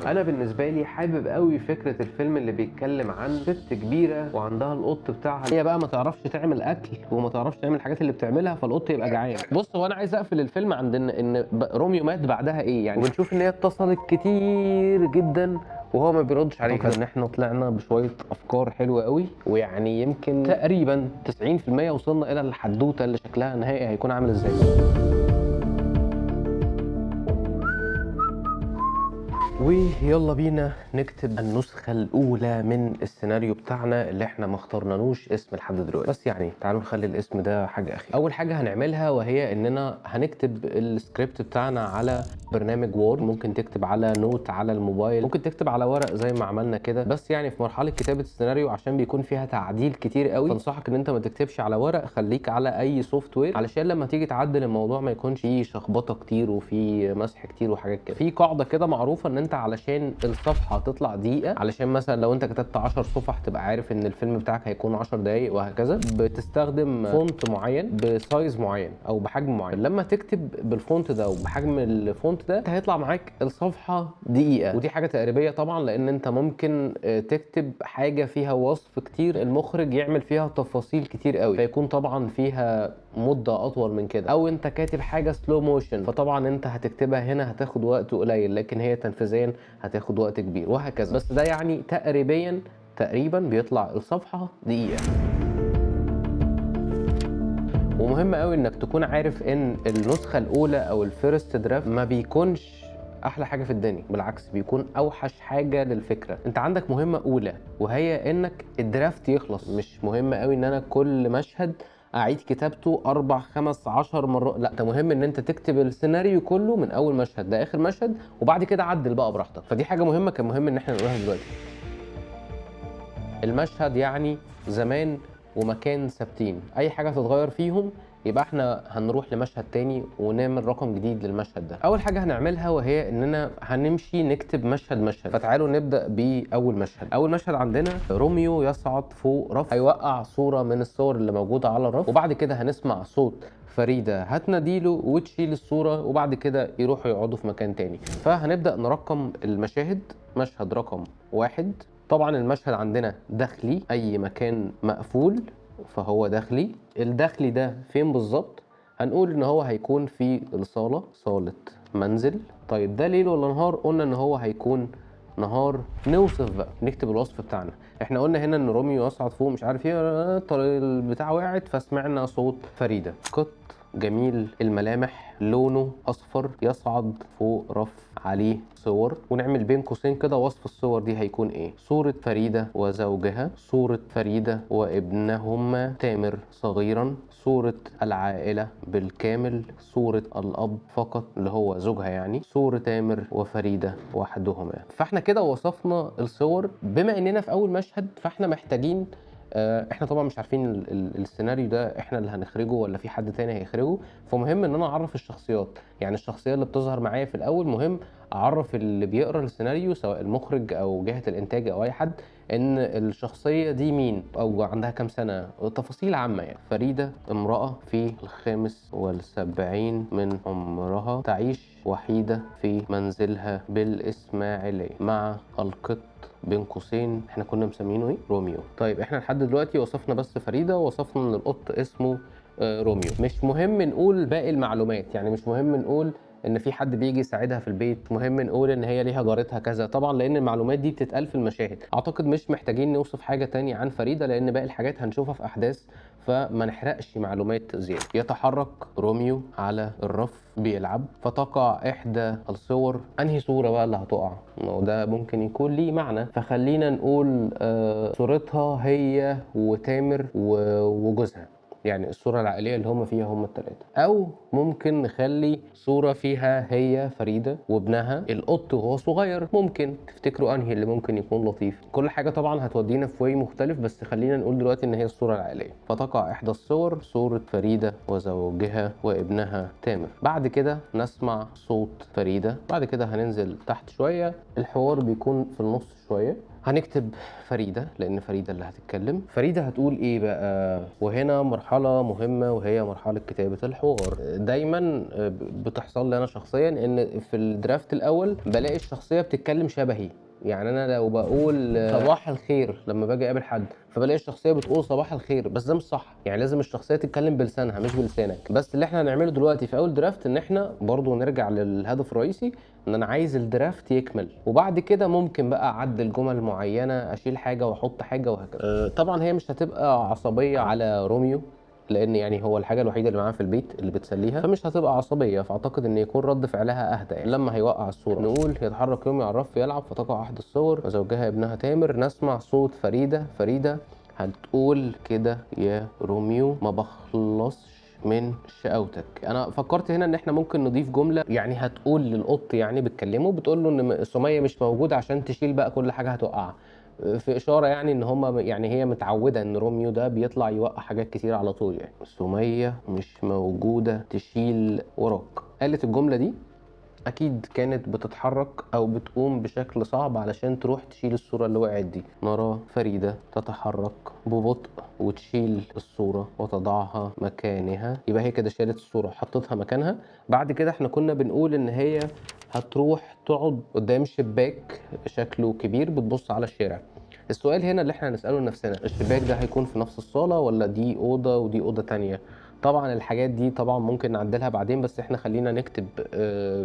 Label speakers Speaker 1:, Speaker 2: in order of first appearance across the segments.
Speaker 1: انا بالنسبه لي حابب قوي فكره الفيلم اللي بيتكلم عن ست كبيره وعندها القط بتاعها، هي بقى ما تعرفش تعمل اكل وما تعرفش تعمل الحاجات اللي بتعملها، فالقط يبقى جعان. بص، هو انا عايز اقفل الفيلم عند ان روميو مات بعدها ايه يعني، وبنشوف ان هي اتصلت كتير جدا وهو ما بيردش عليها. اعتقد ان احنا طلعنا بشويه افكار حلوه قوي، ويعني يمكن تقريبا 90% وصلنا الى الحدوته اللي شكلها نهائي هيكون عامل ازاي. ويلا بينا نكتب النسخة الأولى من السيناريو بتاعنا اللي احنا ما اخترنالوش اسم لحد دلوقتي، بس يعني تعالوا نخلي الاسم ده حاجة أخيرة. أول حاجة هنعملها وهي إننا هنكتب السكريبت بتاعنا على برنامج وورد. ممكن تكتب على نوت على الموبايل، ممكن تكتب على ورق زي ما عملنا كده، بس يعني في مرحلة كتابة السيناريو عشان بيكون فيها تعديل كتير قوي، فانصحك إن أنت ما تكتبش على ورق، خليك على أي سوفت وير علشان لما تيجي تعدل الموضوع ما يكونش فيه شخبطة كتير وفيه مسح كتير وحاجات كده. في قاعدة كده معروفة إن أنت علشان الصفحة تطلع دقيقة، علشان مثلا لو أنت كتبت 10 صفح تبقى عارف إن الفيلم بتاعك هيكون 10 دقايق وهكذا، بتستخدم فونت معين بسايز معين أو بحجم معين. لما تكتب بالفونت ده وبحجم الفونت ده هيطلع معاك الصفحة دقيقة، ودي حاجة تقريبية طبعا لأن أنت ممكن تكتب حاجة فيها وصف كتير المخرج يعمل فيها تفاصيل كتير قوي، فيكون طبعا فيها مدة أطول من كده. أو أنت كاتب حاجة سلو موشن، فطبعا أنت هتكتبها هنا هتاخد وقت قليل لكن هي تنفيذيا هتاخد وقت كبير وهكذا. بس ده يعني تقريبا بيطلع الصفحة دقيقة. ومهم قوي انك تكون عارف ان النسخة الاولى او الفيرست درافت ما بيكونش احلى حاجة في الدنيا، بالعكس بيكون اوحش حاجة للفكرة. انت عندك مهمة اولى وهي انك الدرافت يخلص. مش مهم قوي ان انا كل مشهد اعيد كتابته 4 5 10 مرات، لا، ده مهم ان انت تكتب السيناريو كله من اول مشهد لاخر مشهد وبعد كده عدل بقى براحتك. فدي حاجة مهمة، كان مهم ان احنا نقولها دلوقتي. المشهد يعني زمان ومكان ثابتين، اي حاجه تتغير فيهم يبقى احنا هنروح لمشهد تاني ونعمل رقم جديد للمشهد ده. اول حاجه هنعملها وهي اننا هنمشي نكتب مشهد مشهد، فتعالوا نبدا باول مشهد. اول مشهد عندنا روميو يصعد فوق رف، هيوقع صوره من الصور اللي موجوده على الرف، وبعد كده هنسمع صوت فريدة هتناديله وتشيل الصورة، وبعد كده يروحوا يقعدوا في مكان تاني. فهنبدأ نرقم المشاهد. مشهد رقم 1، طبعا المشهد عندنا داخلي، اي مكان مقفول فهو داخلي. الداخلي ده فين بالظبط؟ هنقول ان هو هيكون في الصالة، صالة منزل. طيب ده ليل ولا نهار؟ قلنا ان هو هيكون نهار. نوصف بقى، نكتب الوصف بتاعنا. احنا قلنا هنا ان روميو يصعد فوق مش عارف ايه، البتاع وقعت فسمعنا صوت فريدة. قط جميل الملامح، لونه اصفر، يصعد فوق رف عليه صور، ونعمل بين قوسين كده وصف الصور دي هيكون ايه. صورة فريدة وزوجها، صورة فريدة وابنهما تامر صغيرا، صورة العائلة بالكامل، صورة الأب فقط اللي هو زوجها يعني، صورة تامر وفريدة وحدهما. فاحنا كده وصفنا الصور. بما اننا في اول مشهد فاحنا محتاجين احنا طبعا مش عارفين السيناريو ده احنا اللي هنخرجه ولا في حد تاني هيخرجه، فمهم ان انا اعرف الشخصيات. يعني الشخصيه اللي بتظهر معايا في الاول مهم اعرف اللي بيقرا السيناريو سواء المخرج او جهه الانتاج او اي حد ان الشخصيه دي مين او عندها كام سنه، تفاصيل عامه يعني. فريده امراه في 75 من عمرها، تعيش وحيده في منزلها بالاسماعيليه مع القط بين قوسين احنا كنا مسمينه ايه، روميو. طيب احنا لحد دلوقتي وصفنا بس فريده ووصفنا ان القط اسمه روميو. مش مهم نقول باقي المعلومات، يعني مش مهم نقول ان في حد بيجي يساعدها في البيت، مهم نقول ان هي ليها جارتها كذا طبعا لان المعلومات دي بتتقال في المشاهد. اعتقد مش محتاجين نوصف حاجه تانية عن فريده لان باقي الحاجات هنشوفها في احداث، فما نحرقش معلومات زياده. يتحرك روميو على الرف بيلعب، فتقع احدى الصور. انهي صوره بقى اللي هتقع؟ وده ممكن يكون ليه معنى، فخلينا نقول صورتها هي وتامر وجوزها، يعني الصورة العائلية اللي هم فيها هم الثلاثة. أو ممكن نخلي صورة فيها هي فريدة وابنها القط وهو صغير. ممكن تفتكروا أنهي اللي ممكن يكون لطيف؟ كل حاجة طبعا هتودينا في واي مختلف، بس خلينا نقول دلوقتي إن هي الصورة العائلية. فتقع إحدى الصور صورة فريدة وزوجها وابنها تامر. بعد كده نسمع صوت فريدة. بعد كده هننزل تحت شوية، الحوار بيكون في النص شوية هنكتب فريدة لأن فريدة اللي هتتكلم. فريدة هتقول إيه بقى؟ وهنا مرحلة مهمة وهي مرحلة كتابة الحوار. دايما بتحصل لي أنا شخصيا إن في الدرافت الأول بلاقي الشخصية بتتكلم شبهي. يعني أنا لو بقول صباح الخير لما باجي أقابل حد، فبلاقي الشخصية بتقول صباح الخير، بس ده مش صح. يعني لازم الشخصية تتكلم بلسانها مش بلسانك. بس اللي احنا هنعمله دلوقتي في أول درافت إن احنا برضو نرجع للهدف الرئيسي، ان انا عايز الدرافت يكمل، وبعد كده ممكن بقى اعدل جمل معينه، اشيل حاجه واحط حاجه وهكذا. طبعا هي مش هتبقى عصبيه على روميو، لان يعني هو الحاجه الوحيده اللي معاها في البيت اللي بتسليها، فمش هتبقى عصبيه. فاعتقد ان يكون رد فعلها اهدى. يعني لما هيوقع الصوره نقول يتحرك يومي على الرف يلعب فتقع احد الصور وزوجها ابنها تامر. نسمع صوت فريده هتقول كده يا روميو ما بخلصش من شقاوتك. انا فكرت هنا ان احنا ممكن نضيف جمله، يعني هتقول للقط، يعني بتكلمه بتقول له ان سميه مش موجوده عشان تشيل بقى كل حاجه هتوقعها، في اشاره يعني ان هما يعني هي متعوده ان روميو ده بيطلع يوقع حاجات كتير على طول. يعني سميه مش موجوده تشيل وراك. قالت الجمله دي اكيد كانت بتتحرك او بتقوم بشكل صعب علشان تروح تشيل الصورة اللي وقعت دي. نرى فريدة تتحرك ببطء وتشيل الصورة وتضعها مكانها. يبقى هي كده شالت الصورة وحطتها مكانها. بعد كده احنا كنا بنقول ان هي هتروح تقعد قدام شباك شكله كبير بتبص على الشارع. السؤال هنا اللي احنا هنسأله لنفسنا، الشباك ده هيكون في نفس الصالة ولا دي أوضة ودي أوضة تانية؟ طبعا الحاجات دي طبعا ممكن نعدلها بعدين، بس احنا خلينا نكتب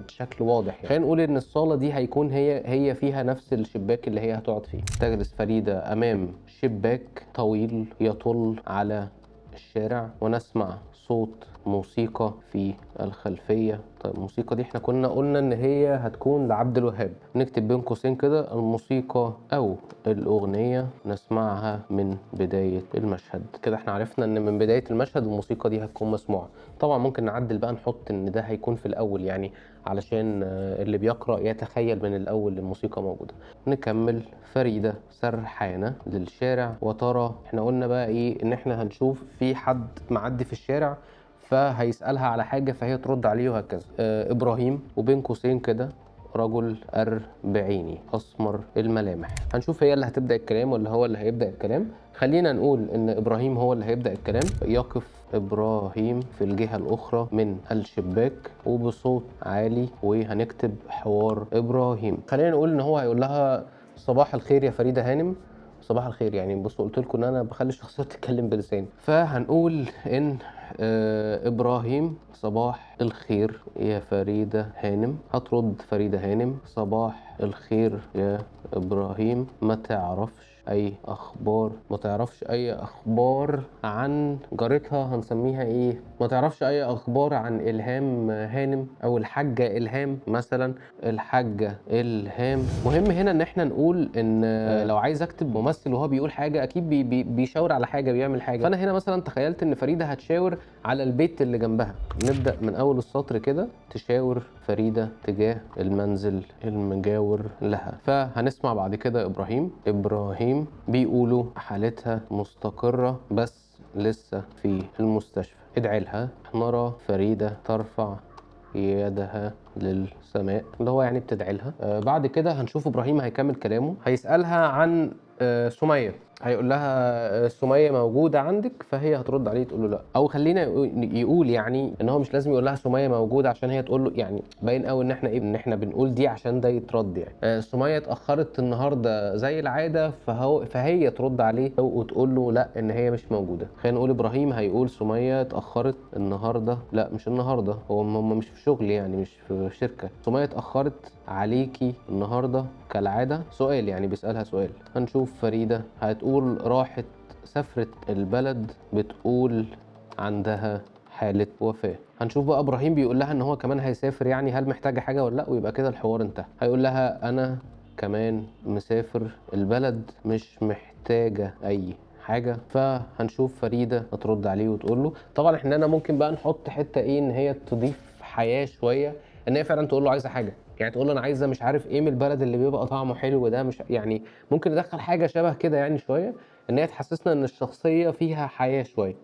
Speaker 1: بشكل واضح. يعني خلينا نقول ان الصالة دي هيكون هي فيها نفس الشباك اللي هي هتقعد فيه. تجلس فريدة امام شباك طويل يطل على الشارع ونسمع صوت موسيقى في الخلفية. طيب الموسيقى دي احنا كنا قلنا ان هي هتكون لعبد الوهاب. نكتب بين قوسين كده الموسيقى او الاغنية نسمعها من بداية المشهد. كده احنا عرفنا ان من بداية المشهد الموسيقى دي هتكون مسموعة. طبعا ممكن نعدل بقى نحط ان ده هيكون في الاول، يعني علشان اللي بيقرأ يتخيل من الاول الموسيقى موجودة. نكمل. فريدة سرحانة للشارع وترى، احنا قلنا بقى ايه، ان احنا هنشوف في حد معدي في الشارع فهيسألها على حاجة فهي ترد عليه وهكذا. إبراهيم وبين قوسين كده رجل أربعيني أسمر الملامح. هنشوف هي اللي هتبدأ الكلام ولا هو اللي هيبدأ الكلام. خلينا نقول إن إبراهيم هو اللي هيبدأ الكلام. يقف إبراهيم في الجهة الأخرى من الشباك وبصوت عالي، وهنكتب حوار إبراهيم. خلينا نقول إن هو هيقول لها صباح الخير يا فريدة هانم. صباح الخير، يعني بصوا قلت لكم ان انا بخلي الشخصيات تتكلم بلساني. فهنقول ان ابراهيم صباح الخير يا فريدة هانم. هترد فريدة هانم صباح الخير يا ابراهيم، ما تعرفش اي اخبار، ما تعرفش اي اخبار عن جارتها هنسميها ايه، ما تعرفش اي اخبار عن الهام هانم او الحاجة الهام مثلا. الحاجة الهام. مهم هنا ان احنا نقول ان لو عايز اكتب ممثل وهو بيقول حاجة اكيد بيشاور على حاجة، بيعمل حاجة. فانا هنا مثلا تخيلت ان فريدة هتشاور على البيت اللي جنبها. نبدأ من اول السطر كده. تشاور فريدة تجاه المنزل المجاور لها. فهنسمع بعد كده ابراهيم بيقولوا حالتها مستقرة بس لسه في المستشفى، ادعي لها. نرى فريدة ترفع يدها للسماء، اللي هو يعني بتدعي لها. بعد كده هنشوف ابراهيم هيكمل كلامه. هيسألها عن سمية. هيقول لها سمية موجودة عندك؟ فهي هترد عليه تقول له لا. او خلينا يقول يعني ان هو مش لازم يقول لها سمية موجودة عشان هي تقول له، يعني باين قوي ان احنا ايه، ان احنا بنقول دي عشان ده يترد. يعني سمية اتأخرت النهاردة زي العادة، فهي ترد عليه وتقول له لا ان هي مش موجودة. خلينا نقول ابراهيم هيقول سمية اتأخرت النهاردة. لا مش النهاردة، هم مش في شغل يعني، مش في شركة. سمية اتأخرت عليكي النهاردة كالعادة. سؤال يعني بيسألها سؤال. هنشوف فريدة هتقول راحت سافرت البلد، بتقول عندها حالة وفاة. هنشوف بقى ابراهيم بيقول لها ان هو كمان هيسافر، يعني هل محتاجة حاجة ولا لا، ويبقى كده الحوار انتهى. هيقول لها انا كمان مسافر البلد مش محتاجة اي حاجة. فهنشوف فريدة هترد عليه وتقول له، طبعا احنا ممكن بقى نحط حتة ايه، ان هي تضيف حياة شوية، ان هي فعلا تقول له عايزة حاجة. يعني تقول له انا عايزه مش عارف ايه من البلد اللي بيبقى طعمه حلو ده، مش يعني ممكن ندخل حاجه شبه كده يعني شويه، ان هي تحسسنا ان الشخصيه فيها حياه شويه.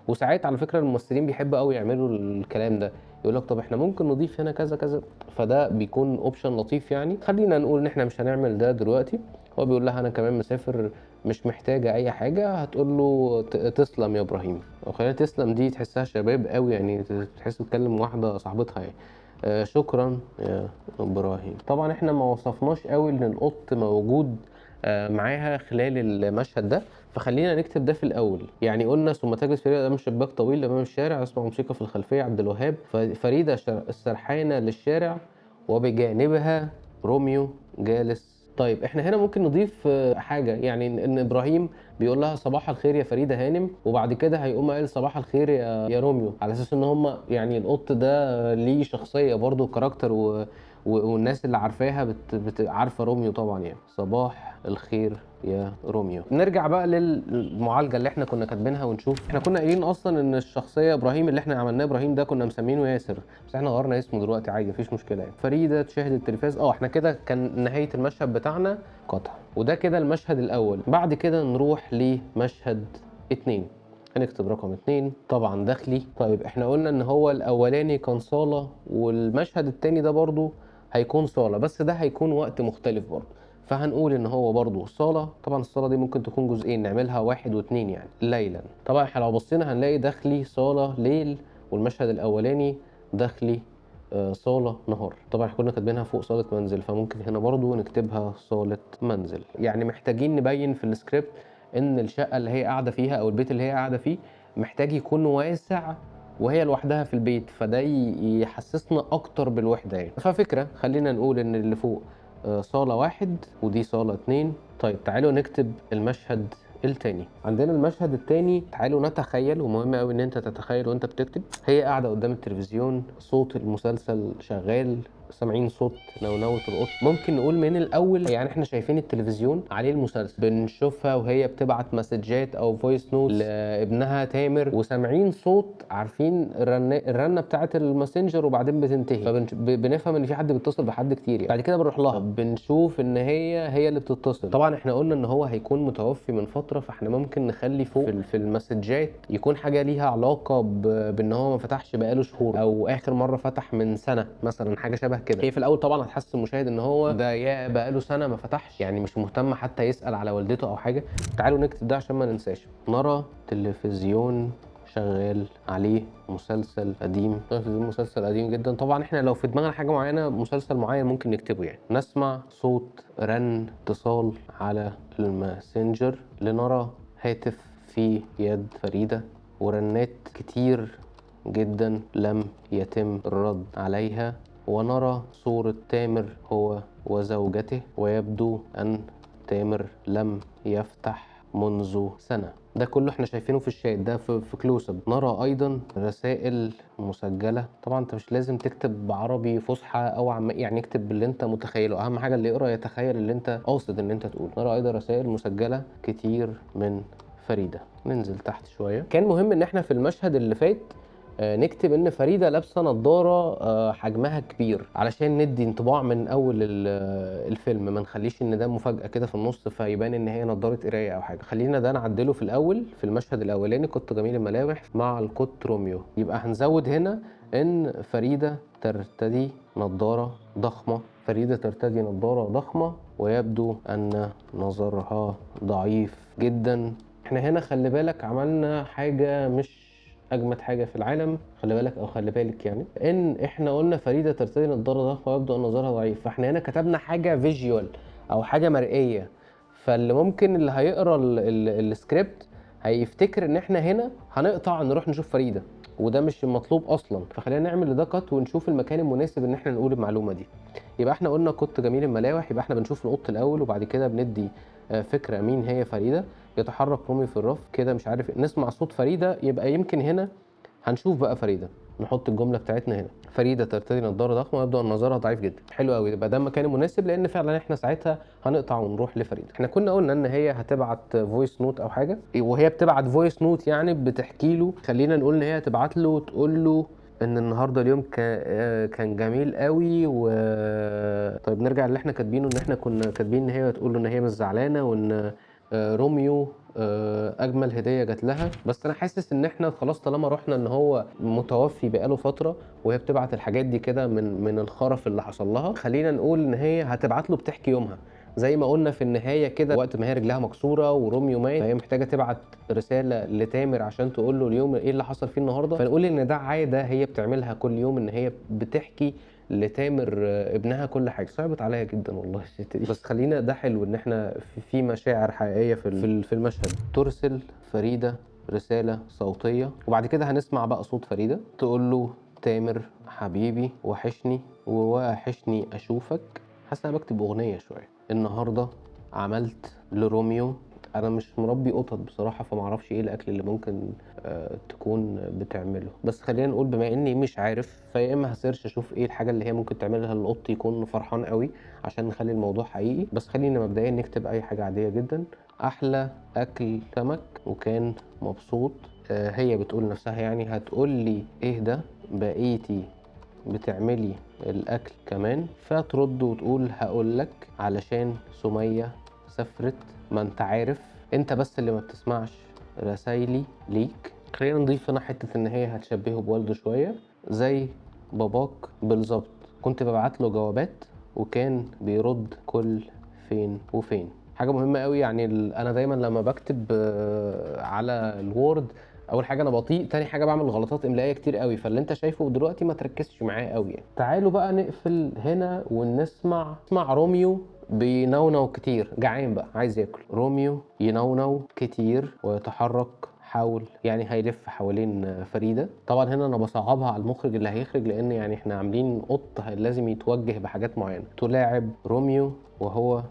Speaker 1: وساعات على فكره الممثلين بيحبوا قوي يعملوا الكلام ده، يقول لك طب احنا ممكن نضيف هنا كذا كذا، فده بيكون اوبشن لطيف يعني. خلينا نقول ان احنا مش هنعمل ده دلوقتي. هو بيقول لها انا كمان مسافر مش محتاجه اي حاجه، هتقول له تسلم يا ابراهيم. او خلينا تسلم دي تحسها شباب قوي يعني، تحس بتكلم واحده صاحبتها يعني. شكرا يا ابراهيم. طبعا احنا ما وصفناش قوي ان القط موجود معاها خلال المشهد ده، فخلينا نكتب ده في الاول. يعني قلنا ثم تجلس فريده امام شباك طويل امام الشارع، اسمع موسيقى في الخلفيه عبد الوهاب، فريده السرحانه للشارع وبجانبها روميو جالس. طيب احنا هنا ممكن نضيف حاجه، يعني ان ابراهيم بيقول لها صباح الخير يا فريده هانم، وبعد كده هيقوم قايل صباح الخير يا روميو، على اساس ان هم يعني القط ده ليه شخصيه برضه كاركتر والناس اللي عارفاها عارفه روميو طبعا يعني. صباح الخير يا روميو. نرجع بقى للمعالجه اللي احنا كنا كاتبينها ونشوف. احنا كنا قايلين اصلا ان الشخصيه ابراهيم اللي احنا عملناه ابراهيم ده كنا مسمينه ياسر، بس احنا غيرنا اسمه دلوقتي عادي مفيش مشكله يعني. فريده تشاهد التلفاز. احنا كده كان نهايه المشهد بتاعنا قطع، وده كده المشهد الاول. بعد كده نروح لمشهد 2. هنكتب رقم 2 طبعا داخلي. طيب احنا قلنا ان هو الاولاني كان صاله، والمشهد التاني ده برضو هيكون صاله، بس ده هيكون وقت مختلف برضو. فهنقول ان هو برضو صاله. طبعا الصاله دي ممكن تكون جزئين، نعملها 1 و2 يعني. ليلا طبعا احنا لو بصينا هنلاقي داخلي صاله ليل، والمشهد الاولاني داخلي صالة نهار. طبعا احنا كنا كاتبينها فوق صالة منزل، فممكن هنا برضو نكتبها صالة منزل. يعني محتاجين نبين في السكريبت ان الشقة اللي هي قاعدة فيها او البيت اللي هي قاعدة فيه محتاج يكون واسع وهي لوحدها في البيت، فده يحسسنا اكتر بالوحدة يعني. ففكرة خلينا نقول ان اللي فوق صالة 1 ودي صالة 2. طيب تعالوا نكتب المشهد التاني. عندنا المشهد التاني، تعالوا نتخيل، ومهم قوي ان انت تتخيل وانت بتكتب. هي قاعده قدام التلفزيون، صوت المسلسل شغال، سامعين صوت نونوة القط. ممكن نقول من الاول يعني احنا شايفين التلفزيون عليه المسلسل، بنشوفها وهي بتبعت مسجات او فويس نوت لابنها تامر، وسامعين صوت، عارفين الرنه بتاعه الماسنجر وبعدين بتنتهي، فبنفهم ان في حد بيتصل بحد كتير يعني. بعد كده بنروح لها بنشوف ان هي اللي بتتصل. طبعا احنا قلنا ان هو هيكون متوفي من فتره، فاحنا ممكن نخلي فوق في المسجات يكون حاجه ليها علاقه بان هو ما فتحش بقاله شهور، او اخر مره فتح من سنه مثلا، حاجه شبه كده. هي في الاول طبعا هتحسس المشاهد ان هو ده يا بقاله سنه ما فتحش، يعني مش مهتم حتى يسال على والدته او حاجه. تعالوا نكتب ده عشان ما ننساش. نرى تلفزيون شغال عليه مسلسل قديم. مسلسل قديم جدا. طبعا احنا لو في دماغنا حاجه معينه، مسلسل معين ممكن نكتبه يعني. نسمع صوت رن اتصال على الماسنجر، لنرى هاتف في يد فريده، ورنات كتير جدا لم يتم الرد عليها، ونرى صورة تامر هو وزوجته، ويبدو أن تامر لم يفتح منذ سنة. ده كله احنا شايفينه في الشات ده في كلوز اب. نرى ايضا رسائل مسجله. طبعا انت مش لازم تكتب بعربي فصحى او يعني اكتب باللي انت متخيله، اهم حاجه اللي يقرا يتخيل اللي انت قاصد ان انت تقول. نرى ايضا رسائل مسجله كتير من فريده. ننزل تحت شويه. كان مهم ان احنا في المشهد اللي فات نكتب ان فريده لابسه نظاره حجمها كبير، علشان ندي انطباع من اول الفيلم، ما نخليش ان ده مفاجاه كده في النص فيبان ان هي نظاره قرايه او حاجه. خلينا ده نعدله في الاول. في المشهد الاولاني قط جميل الملامح مع القط روميو، يبقى هنزود هنا ان فريده ترتدي نظاره ضخمه. فريده ترتدي نظاره ضخمه ويبدو ان نظرها ضعيف جدا. احنا هنا خلي بالك عملنا حاجه مش اجمد حاجه في العالم، خلي بالك او خلي بالك يعني، ان احنا قلنا فريده ترتدي نظاره ضخمه ويبدو ان نظرها ضعيف، فاحنا هنا كتبنا حاجه فيجوال او حاجه مرئيه. فاللي ممكن اللي هيقرا السكريبت هيفتكر ان احنا هنا هنقطع نروح نشوف فريده، وده مش المطلوب اصلا. فخلينا نعمل ده كات ونشوف المكان المناسب ان احنا نقول المعلومه دي. يبقى احنا قلنا قط جميل الملاوح، يبقى احنا بنشوف القط الاول وبعد كده بندي فكره مين هي فريده. يتحرك رومي في الرف كده مش عارف، نسمع صوت فريده، يبقى يمكن هنا هنشوف بقى فريده. نحط الجمله بتاعتنا هنا، فريده ترتدي نظاره ضخمه ويبدو ان نظرها ضعيف جدا. حلو قوي، يبقى ده المكان المناسب، لان فعلا احنا ساعتها هنقطع ونروح لفريده. احنا كنا قلنا ان هي هتبعت فويس نوت او حاجه، وهي بتبعت فويس نوت يعني بتحكي له. خلينا نقول ان هي هتبعت له وتقول له ان النهارده اليوم كان جميل قوي. طيب نرجع اللي احنا كاتبينه، ان احنا كنا كاتبين ان هي تقول له ان هي مش زعلانه، وان روميو اجمل هديه جات لها. بس انا حاسس ان احنا خلاص طالما رحنا ان هو متوفي بقاله فتره وهي بتبعت الحاجات دي كده من الخرف اللي حصل لها، خلينا نقول ان هي هتبعت له بتحكي يومها زي ما قلنا في النهايه كده، وقت ما هي رجلها مكسوره وروميو مات فهي محتاجه تبعت رساله لتامر عشان تقول له اليوم ايه اللي حصل فيه النهارده. فنقول ان ده عاده هي بتعملها كل يوم، ان هي بتحكي لتامر ابنها كل حاجه. صعبت عليا جدا والله الست دي، بس خلينا ده حلو ان احنا في مشاعر حقيقيه في المشهد. ترسل فريده رساله صوتيه، وبعد كده هنسمع بقى صوت فريده تقول له: تامر حبيبي وحشني ووحشني اشوفك. حاسس انا بكتب اغنيه شويه. النهارده عملت لروميو، انا مش مربي قطط بصراحه فما اعرفش ايه الاكل اللي ممكن تكون بتعمله، بس خلينا نقول بما اني مش عارف فيا اما هسيرش اشوف ايه الحاجه اللي هي ممكن تعملها للقط يكون فرحان قوي عشان نخلي الموضوع حقيقي. بس خلينا مبدئيا نكتب اي حاجه عاديه جدا. احلى اكل سمك وكان مبسوط. هي بتقول نفسها يعني هتقول لي ايه ده بقيتي بتعملي الاكل كمان، فترد وتقول هقول لك علشان سمية سافرت. ما انت عارف انت بس اللي ما بتسمعش رسايلي ليك. خلينا نضيف هنا حته ان هي هتشبهه بوالده شويه زي باباك بالظبط، كنت ببعت له جوابات وكان بيرد كل فين وفين. حاجه مهمه قوي يعني انا دايما لما بكتب على الوورد اول حاجه انا بطيء، تاني حاجه بعمل غلطات املائيه كتير قوي، فاللي انت شايفه دلوقتي ما تركزش معاه قوي يعني. تعالوا بقى نقفل هنا ونسمع روميو بينونو كتير، جعان بقى عايز ياكل. روميو ينونو كتير ويتحرك حول، يعني هيلف حوالين فريده. طبعا هنا انا بصعبها على المخرج اللي هيخرج لان يعني احنا عاملين قط لازم يتوجه بحاجات معينه. تلاعب روميو وهو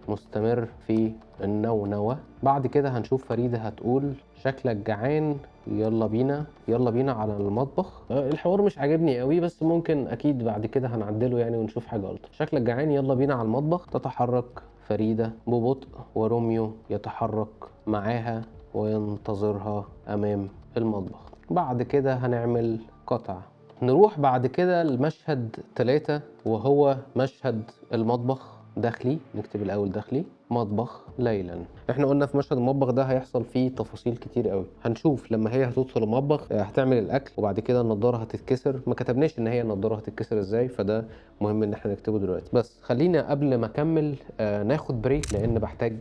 Speaker 1: مستمر في النونوة. بعد كده هنشوف فريدة هتقول شكلك جعان، يلا بينا يلا بينا على المطبخ. الحوار مش عاجبني قوي بس ممكن اكيد بعد كده هنعدله يعني ونشوف حاجة ألطف. شكلك جعان يلا بينا على المطبخ. تتحرك فريدة ببطء وروميو يتحرك معاها وينتظرها امام المطبخ. بعد كده هنعمل قطع. نروح بعد كده المشهد 3 وهو مشهد المطبخ. داخلي، نكتب الاول داخلي مطبخ ليلا. احنا قلنا في مشهد المطبخ ده هيحصل فيه تفاصيل كتير قوي. هنشوف لما هي هتدخل المطبخ هتعمل الاكل وبعد كده النضاره هتتكسر. ما كتبناش ان هي النضاره هتتكسر ازاي، فده مهم ان احنا نكتبه دلوقتي. بس خلينا قبل ما اكمل ناخد بريك لان بحتاج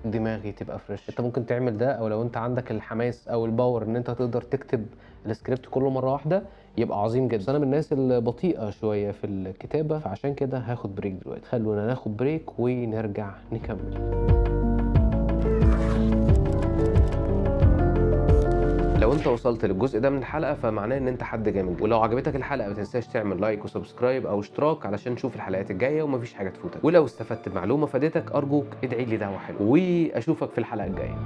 Speaker 1: دماغي تبقى فريش. انت ممكن تعمل ده، او لو انت عندك الحماس او الباور ان انت تقدر تكتب السكريبت كله مره واحده يبقى عظيم جدا. بس انا من الناس اللي بطيئه شويه في الكتابه فعشان كده هاخد بريك دلوقتي. خلونا ناخد بريك ونرجع نكمل. لو انت وصلت للجزء ده من الحلقه فمعناه ان انت حد جامد، ولو عجبتك الحلقه ما تنساش تعمل لايك وسبسكرايب او اشتراك علشان نشوف الحلقات الجايه ومفيش حاجه تفوتك. ولو استفدت بمعلومه فادتك ارجوك ادعي لي دعوه حلوه، واشوفك في الحلقه الجايه.